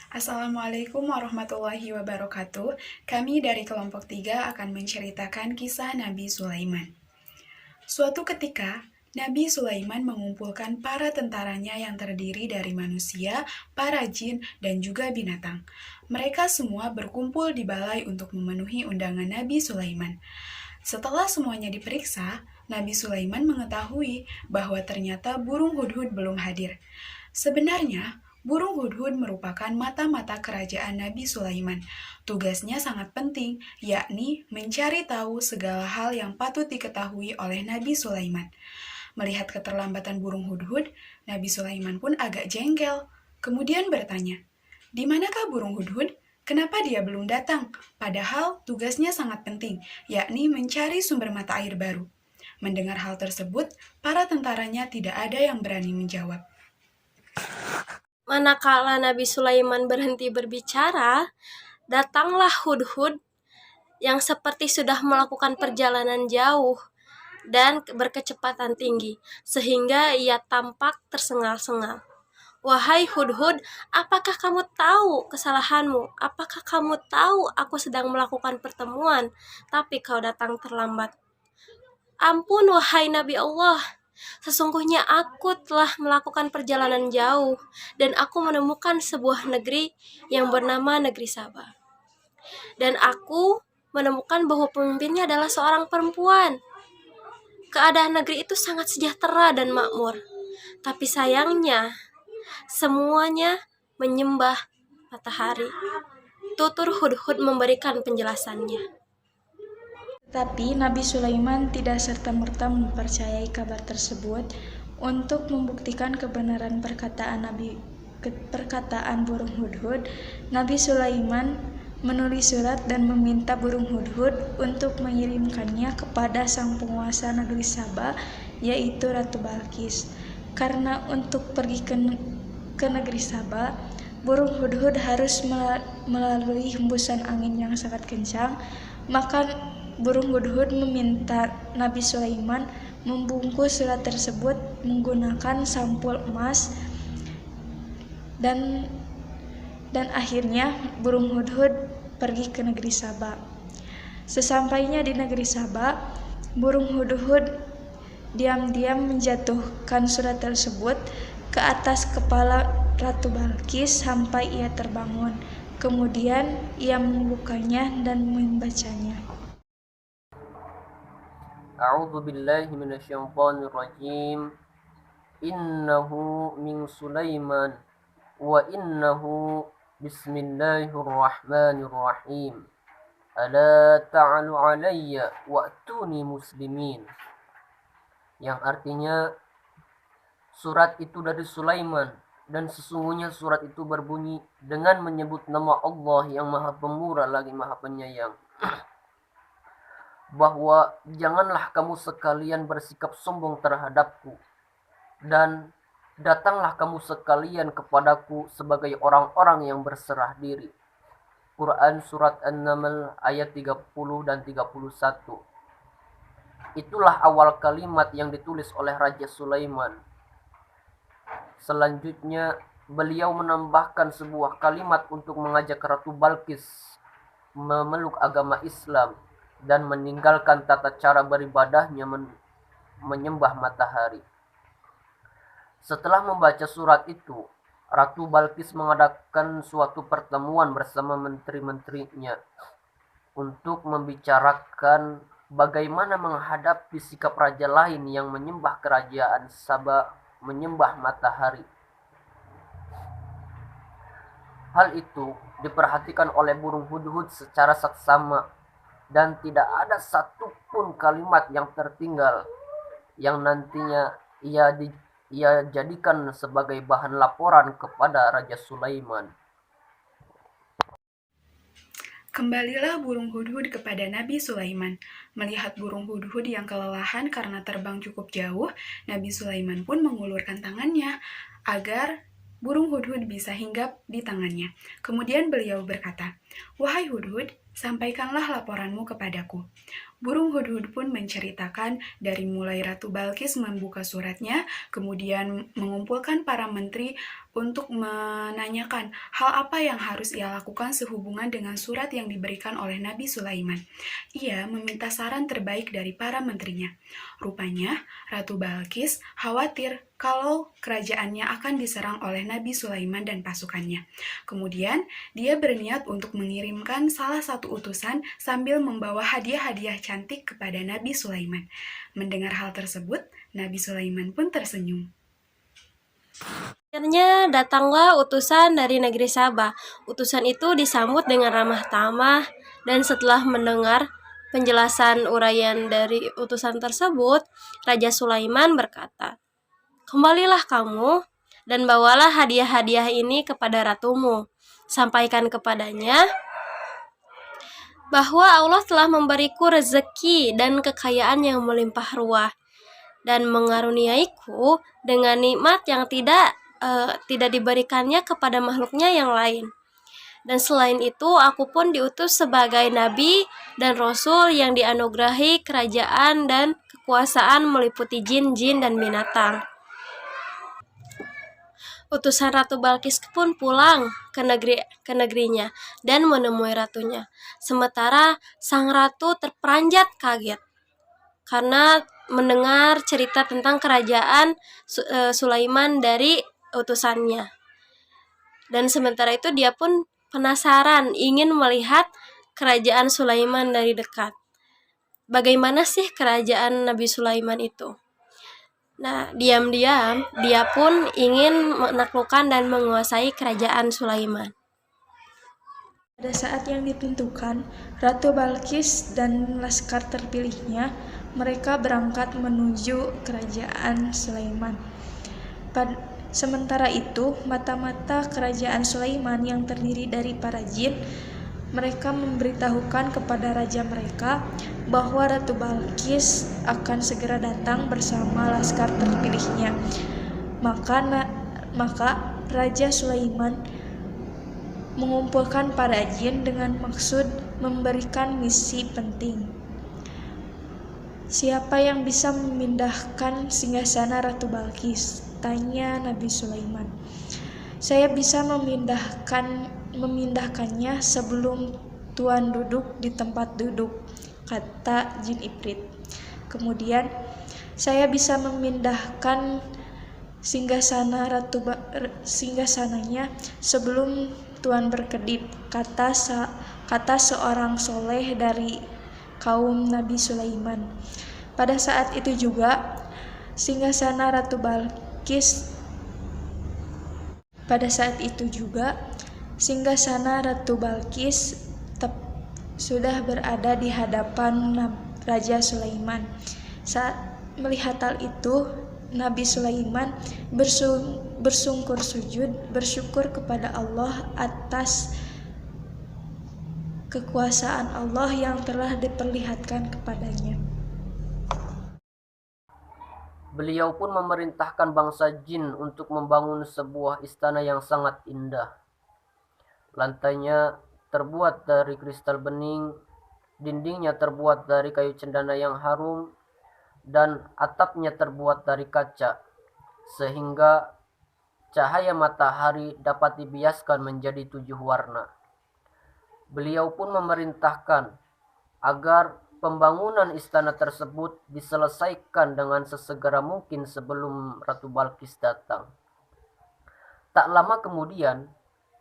Assalamualaikum warahmatullahi wabarakatuh. Kami dari kelompok 3 akan menceritakan kisah Nabi Sulaiman. Suatu ketika, Nabi Sulaiman mengumpulkan para tentaranya yang terdiri dari manusia, para jin, dan juga binatang. Mereka semua berkumpul di balai untuk memenuhi undangan Nabi Sulaiman. Setelah semuanya diperiksa, Nabi Sulaiman mengetahui bahwa ternyata burung hudhud belum hadir. Sebenarnya, burung hudhud merupakan mata-mata kerajaan Nabi Sulaiman. Tugasnya sangat penting, yakni mencari tahu segala hal yang patut diketahui oleh Nabi Sulaiman. Melihat keterlambatan burung hudhud, Nabi Sulaiman pun agak jengkel. Kemudian bertanya, "Di manakah burung hudhud? Kenapa dia belum datang? Padahal tugasnya sangat penting, yakni mencari sumber mata air baru." Mendengar hal tersebut, para tentaranya tidak ada yang berani menjawab. Manakala Nabi Sulaiman berhenti berbicara, datanglah hudhud yang seperti sudah melakukan perjalanan jauh dan berkecepatan tinggi, sehingga ia tampak tersengal-sengal. "Wahai hudhud, apakah kamu tahu kesalahanmu? Apakah kamu tahu aku sedang melakukan pertemuan, tapi kau datang terlambat?" "Ampun, wahai Nabi Allah, sesungguhnya aku telah melakukan perjalanan jauh dan aku menemukan sebuah negeri yang bernama Negeri Saba. Dan aku menemukan bahwa pemimpinnya adalah seorang perempuan. Keadaan negeri itu sangat sejahtera dan makmur. Tapi sayangnya, semuanya menyembah matahari." Tutur hudhud memberikan penjelasannya. Tetapi Nabi Sulaiman tidak serta-merta mempercayai kabar tersebut. Untuk membuktikan kebenaran perkataan burung hudhud, Nabi Sulaiman menulis surat dan meminta burung hudhud untuk mengirimkannya kepada sang penguasa negeri Saba, yaitu Ratu Balkis. Karena untuk pergi ke negeri Saba, burung hudhud harus melalui hembusan angin yang sangat kencang, maka burung hudhud meminta Nabi Sulaiman membungkus surat tersebut menggunakan sampul emas, dan akhirnya burung hudhud pergi ke negeri Saba. Sesampainya di negeri Saba, burung hudhud diam-diam menjatuhkan surat tersebut ke atas kepala Ratu Balkis sampai ia terbangun. Kemudian ia membukanya dan membacanya. A'udzu billahi minasyaitonir rajim. Innahu min Sulaiman wa innahu bismillahirrahmanirrahim. Ala ta'alu alayya wa'tuni muslimin. Yang artinya, surat itu dari Sulaiman, dan sesungguhnya surat itu berbunyi dengan menyebut nama Allah yang Maha Pemurah lagi Maha Penyayang, bahwa janganlah kamu sekalian bersikap sombong terhadapku, dan datanglah kamu sekalian kepadaku sebagai orang-orang yang berserah diri. Quran Surat An-Naml ayat 30 dan 31. Itulah awal kalimat yang ditulis oleh Raja Sulaiman. Selanjutnya, beliau menambahkan sebuah kalimat untuk mengajak Ratu Balkis memeluk agama Islam dan meninggalkan tata cara beribadahnya menyembah matahari. Setelah membaca surat itu, Ratu Balkis mengadakan suatu pertemuan bersama menteri-menterinya untuk membicarakan bagaimana menghadapi sikap raja lain yang menyembah kerajaan Saba, menyembah matahari. Hal itu diperhatikan oleh burung hudhud secara saksama, dan tidak ada satupun kalimat yang tertinggal yang nantinya ia jadikan sebagai bahan laporan kepada Raja Sulaiman. Kembalilah burung hudhud kepada Nabi Sulaiman. Melihat burung hudhud yang kelelahan karena terbang cukup jauh, Nabi Sulaiman pun mengulurkan tangannya agar burung hudhud bisa hinggap di tangannya. Kemudian beliau berkata, "Wahai hudhud, sampaikanlah laporanmu kepadaku." Burung hudhud pun menceritakan dari mulai Ratu Balkis membuka suratnya, kemudian mengumpulkan para menteri untuk menanyakan hal apa yang harus ia lakukan sehubungan dengan surat yang diberikan oleh Nabi Sulaiman. Ia meminta saran terbaik dari para menterinya. Rupanya, Ratu Balkis khawatir kalau kerajaannya akan diserang oleh Nabi Sulaiman dan pasukannya. Kemudian, dia berniat untuk mengirimkan salah satu utusan sambil membawa hadiah-hadiah cantik kepada Nabi Sulaiman. Mendengar hal tersebut, Nabi Sulaiman pun tersenyum. Akhirnya datanglah utusan dari negeri Sabah. Utusan itu disambut dengan ramah tamah, dan setelah mendengar penjelasan uraian dari utusan tersebut, Raja Sulaiman berkata, "Kembalilah kamu dan bawalah hadiah-hadiah ini kepada ratumu. Sampaikan kepadanya bahwa Allah telah memberiku rezeki dan kekayaan yang melimpah ruah dan mengaruniaiku dengan nikmat yang tidak diberikannya kepada makhluknya yang lain. Dan selain itu, aku pun diutus sebagai nabi dan rasul yang dianugerahi kerajaan dan kekuasaan meliputi jin-jin dan binatang." Utusan Ratu Balkis pun pulang ke negerinya dan menemui ratunya. Sementara sang ratu terperanjat kaget karena mendengar cerita tentang kerajaan Sulaiman dari utusannya. Dan sementara itu dia pun penasaran, ingin melihat kerajaan Sulaiman dari dekat. Bagaimana sih kerajaan Nabi Sulaiman itu? Nah, diam-diam dia pun ingin menaklukkan dan menguasai kerajaan Sulaiman. Pada saat yang ditentukan, Ratu Balkis dan laskar terpilihnya, mereka berangkat menuju kerajaan Sulaiman. Sementara itu, mata-mata kerajaan Sulaiman yang terdiri dari para jin, mereka memberitahukan kepada raja mereka bahwa Ratu Balkis akan segera datang bersama laskar terpilihnya. Maka Raja Sulaiman mengumpulkan para jin dengan maksud memberikan misi penting. "Siapa yang bisa memindahkan singgasana Ratu Balkis?" tanya Nabi Sulaiman. "Saya bisa memindahkannya sebelum Tuan duduk di tempat duduk," kata jin Ifrit. "Kemudian, saya bisa memindahkan singgasananya sebelum Tuan berkedip," kata seorang soleh dari kaum Nabi Sulaiman. Pada saat itu juga singgasana Ratu Balkis sudah berada di hadapan Raja Sulaiman. Saat melihat hal itu, Nabi Sulaiman bersungkur sujud, bersyukur kepada Allah atas kekuasaan Allah yang telah diperlihatkan kepadanya. Beliau pun memerintahkan bangsa jin untuk membangun sebuah istana yang sangat indah. Lantainya terbuat dari kristal bening, dindingnya terbuat dari kayu cendana yang harum, dan atapnya terbuat dari kaca, sehingga cahaya matahari dapat dibiaskan menjadi 7 warna. Beliau pun memerintahkan agar pembangunan istana tersebut diselesaikan dengan sesegera mungkin sebelum Ratu Balkis datang. Tak lama kemudian,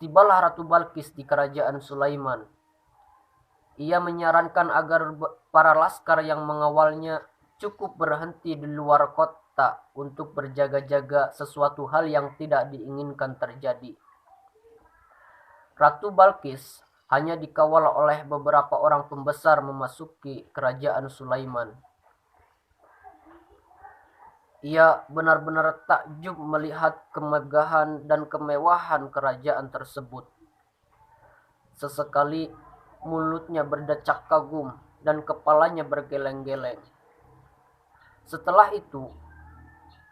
tibalah Ratu Balkis di kerajaan Sulaiman. Ia menyarankan agar para laskar yang mengawalnya cukup berhenti di luar kota untuk berjaga-jaga sesuatu hal yang tidak diinginkan terjadi. Ratu Balkis hanya dikawal oleh beberapa orang pembesar memasuki kerajaan Sulaiman. Ia benar-benar takjub melihat kemegahan dan kemewahan kerajaan tersebut. Sesekali mulutnya berdecak kagum dan kepalanya bergeleng-geleng. Setelah itu,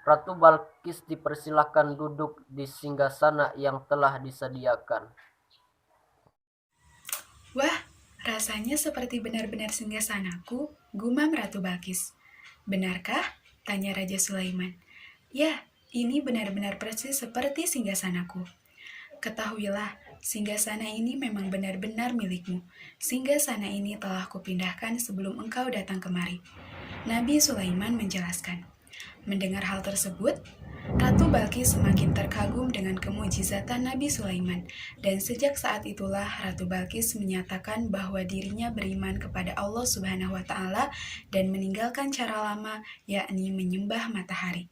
Ratu Balkis dipersilakan duduk di singgasana yang telah disediakan. "Wah, rasanya seperti benar-benar singgasanaku," gumam Ratu Balkis. "Benarkah?" tanya Raja Sulaiman. "Ya, Ini benar-benar persis seperti singgasanaku. Ketahuilah, singgasana ini memang benar-benar milikmu. Singgasana ini telah kupindahkan sebelum engkau datang kemari. Nabi Sulaiman menjelaskan. Mendengar hal tersebut, Ratu Balkis semakin terkagum dengan kemujizatan Nabi Sulaiman, dan sejak saat itulah Ratu Balkis menyatakan bahwa dirinya beriman kepada Allah Subhanahu wa Ta'ala dan meninggalkan cara lama, yakni menyembah matahari.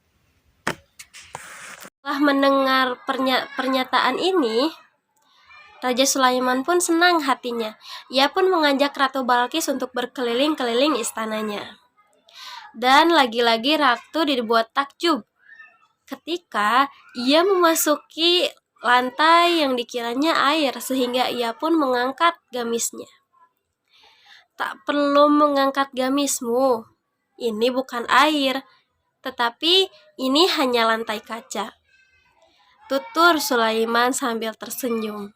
Setelah mendengar pernyataan ini, Raja Sulaiman pun senang hatinya. Ia pun mengajak Ratu Balkis untuk berkeliling-keliling istananya. Dan lagi-lagi Ratu dibuat takjub ketika ia memasuki lantai yang dikiranya air, sehingga ia pun mengangkat gamisnya. Tak perlu mengangkat gamismu, ini bukan air, tetapi ini hanya lantai kaca, tutur Sulaiman sambil tersenyum.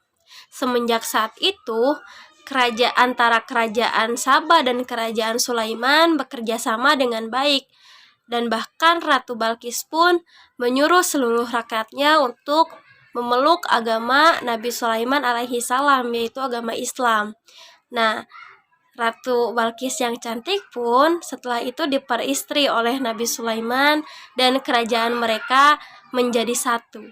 Semenjak saat itu, antara kerajaan Sabah dan kerajaan Sulaiman bekerja sama dengan baik, dan bahkan Ratu Balkis pun menyuruh seluruh rakyatnya untuk memeluk agama Nabi Sulaiman alaihi salam, yaitu agama Islam. Nah, Ratu Balkis yang cantik pun setelah itu diperistri oleh Nabi Sulaiman dan kerajaan mereka menjadi satu.